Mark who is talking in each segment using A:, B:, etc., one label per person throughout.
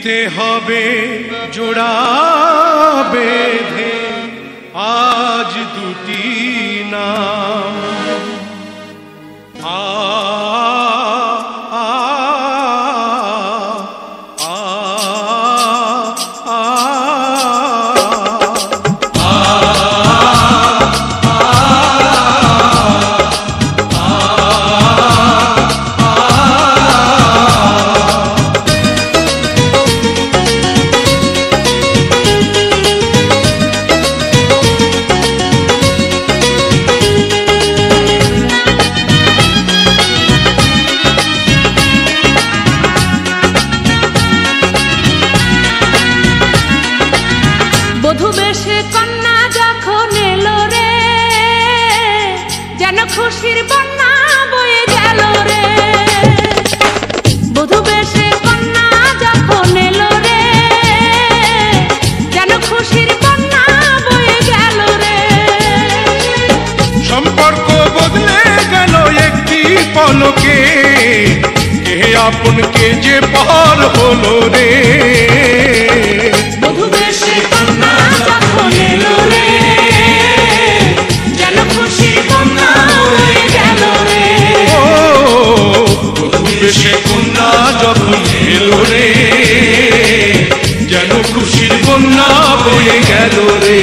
A: দিতে হবে জোড়া বেঁধে আজ দুটি নাম
B: বধূ বেশে কন্যা যখন এলো রে যেন খুশির বন্যা বয়ে গেল রে বধূ বেশে কন্যা যখন এলো রে যেন খুশির বন্যা বয়ে গেল রে
A: সম্পর্ক বদলে গেল একটি পলকে কে আপন কে যে পার হলো রে
B: বধূ বেশে কন্যা যখন এলো রে যেন খুশির বন্যা বয়ে গেল রে
A: বধূ বেশে কন্যা যখন এলো রে যেন খুশির বন্যা বয়ে গেল রে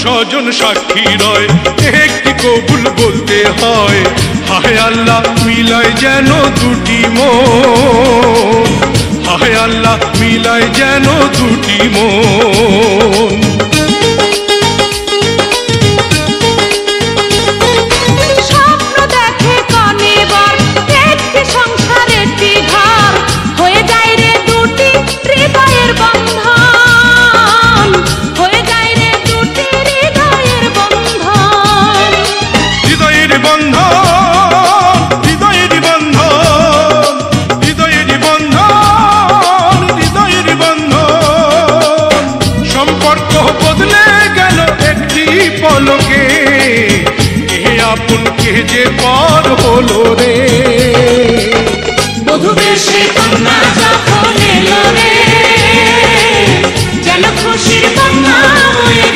A: স্বজন সাক্ষী রয় একটি কবুল বলতে হয় হায় আল্লাহ মিলায় যেন দুটি মন হায় আল্লাহ মিলায় যেন দুটি মন
B: স্বপ্ন দেখে কনে বর একটি সংসার একটি ঘর হয়ে যায় রে দুটি হৃদয়ের বন্ধন হয়ে যায় রে দুটি হৃদয়ের বন্ধন
A: হৃদয়ের বন্ধন হৃদয়ের বন্ধন হৃদয়ের বন্ধন হৃদয়ের বন্ধন সম্পর্ক বদলে গেল একটি পলকে কে আপন কে যে পর হলো রে
B: বধূ বেশে কন্যা যখন এলো রে যেন খুশির বন্যা বয়ে